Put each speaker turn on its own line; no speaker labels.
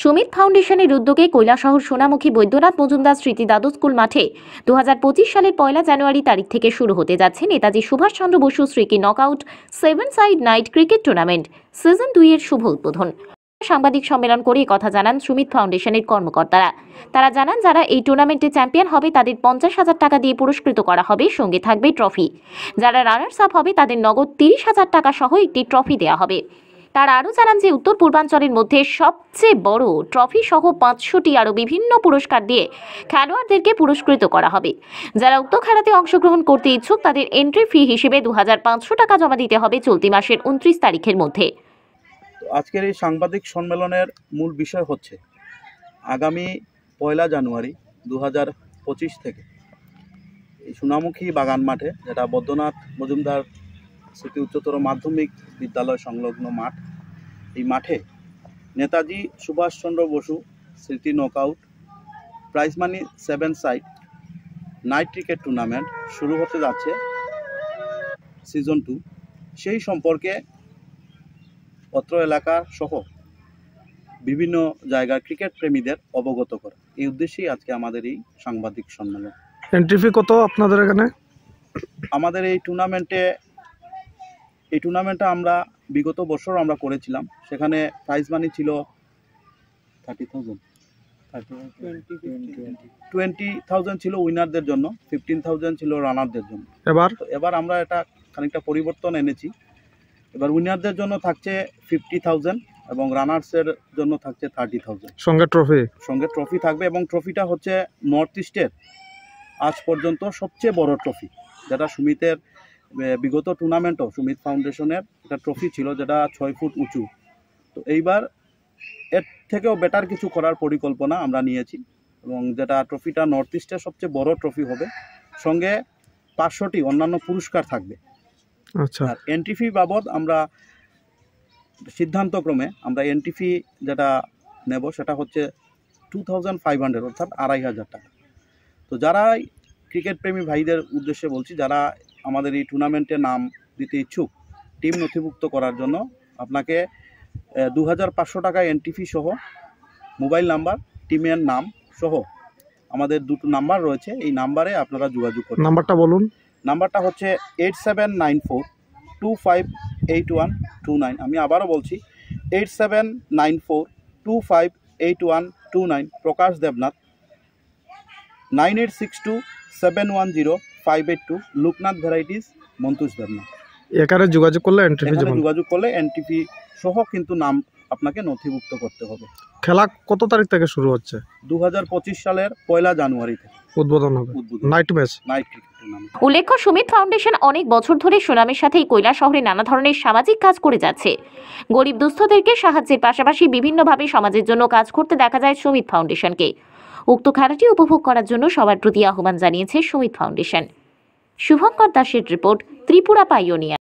সুমিত ফাউন্ডেশনের উদ্যোগে কৈলাসহর সোনামুখী বৈদ্যনাথ মজুমদার স্মৃতি দাদু স্কুল মাঠে 2025 সালের 1 জানুয়ারি তারিখ থেকে শুরু হতে যাচ্ছে নেতাজি সুভাষচন্দ্র বসু স্মৃতি knockout 7 side night cricket tournament season 2 এর শুভ উদ্বোধন। সাংবাদিক সম্মেলন করে কথা জানান সুমিত ফাউন্ডেশনের কর্মকর্তারা। তারা জানান, যারা এই টুর্নামেন্টে চ্যাম্পিয়ন হবে তাদের 50,000 টাকা দিয়ে পুরস্কৃত করা হবে, সঙ্গে থাকবে ট্রফি। যারা রানার্স আপ হবে তাদের নগদ 30,000 টাকা সহ একটি ট্রফি দেওয়া হবে। তারা আরও জানান যে উত্তর পূর্বাঞ্চলের মধ্যে সবচেয়ে বড় ট্রফি সহ 500টি আরও বিভিন্ন পুরস্কার দিয়ে খেলোয়াড়দেরকে পুরস্কৃত করা হবে। যারা উক্ত খেলাতে অংশগ্রহণ করতে ইচ্ছুক তাদের এন্ট্রি ফি হিসেবে 2,500 টাকা জমা দিতে হবে চলতি মাসের 29 তারিখের মধ্যে।
আজকের এই সাংবাদিক সম্মেলনের মূল বিষয় হচ্ছে আগামী 1 জানুয়ারি 2025 থেকে এই সোনামুখী বাগান মাঠে, যেটা বৈদ্যনাথ মজুমদার স্মৃতি উচ্চতর মাধ্যমিক বিদ্যালয় সংলগ্ন মাঠ, এই মাঠে নেতাজি সুভাষচন্দ্র বসু স্মৃতি knockout prize money 7 side night cricket tournament শুরু হতে যাচ্ছে সিজন 2। সেই সম্পর্কে অত্র এলাকা সহ বিভিন্ন জায়গার ক্রিকেট প্রেমীদের অবগত করা, এই উদ্দেশ্যেই আজকে আমাদের এই সাংবাদিক সম্মেলন।
এন্ট্রি ফি কত আপনাদের এখানে?
আমাদের এই টুর্নামেন্টে আমরা বিগত বছর আমরা করেছিলাম, সেখানে প্রাইজ মানি ছিল 30,000, 20,000 ছিল উইনারদের জন্য, 15,000 ছিল রানারদের জন্য। এবার আমরা এটা খানিকটা পরিবর্তন এনেছি। এবার উইনারদের জন্য থাকছে 50,000 এবং রানার্সের জন্য থাকছে 30,000, সঙ্গে ট্রফি থাকবে। এবং ট্রফিটা হচ্ছে নর্থ ইস্টের আজ পর্যন্ত সবচেয়ে বড় ট্রফি, যেটা সুমিতের বিগত টুর্নামেন্টও সুমিত ফাউন্ডেশনের একটা ট্রফি ছিল, যেটা 6 ফুট উঁচু। তো এইবার এর থেকেও বেটার কিছু করার পরিকল্পনা আমরা নিয়েছি, এবং যেটা ট্রফিটা নর্থ ইস্টের সবচেয়ে বড় ট্রফি হবে, সঙ্গে 500টি অন্যান্য পুরস্কার থাকবে।
আচ্ছা,
আর এন্ট্রি ফি বাবদ আমরা সিদ্ধান্তক্রমে আমরা এন্ট্রি ফি যেটা নেব সেটা হচ্ছে 2,500, অর্থাৎ 2,500 টাকা। তো যারা ক্রিকেট প্রেমী ভাইদের উদ্দেশ্যে বলছি, যারা আমাদের এই টুর্নামেন্টে নাম দিতে ইচ্ছুক, টিম নথিভুক্ত করার জন্য আপনাকে 2,500 টাকা এন্ট্রি ফি সহ মোবাইল নাম্বার, টিমের নাম সহ আমাদের 2টো নাম্বার রয়েছে, এই নাম্বারে আপনারা যোগাযোগ করুন।
নাম্বারটা বলুন।
নাম্বারটা হচ্ছে 8794258129। আমি আবারও বলছি 8794258129। প্রকাশ দেবনাথ। 9862710582 লোকনাথ ভ্যারাইটিস, মন্তুষ দেবনাথ।
এখানে যোগাযোগ করলে
এন্ট্রি ফি সহ কিন্তু নাম আপনাকে নথিভুক্ত করতে হবে।
খেলা কত তারিখ থেকে শুরু হচ্ছে?
2025 সালের 1 জানুয়ারি থেকে
উদ্বোধন হবে। Night cricket tournament.
উল্লেখ্য, সুমিত ফাউন্ডেশন অনেক বছর ধরে সুনামের সাথে কৈলাসহরে নানা ধরনের সামাজিক কাজ করে যাচ্ছে। গরিব দুস্থদেরকে সাহায্যের পাশাপাশি বিভিন্নভাবে সমাজের জন্য কাজ করতে দেখা যায় সুমিত ফাউন্ডেশনকে। উক্ত খেলাটি উপভোগ করার জন্য সবার প্রতি আহ্বান জানিয়েছে সুমিত ফাউন্ডেশন। শুভঙ্কর দাসের রিপোর্ট, ত্রিপুরা পাইওনিয়ার।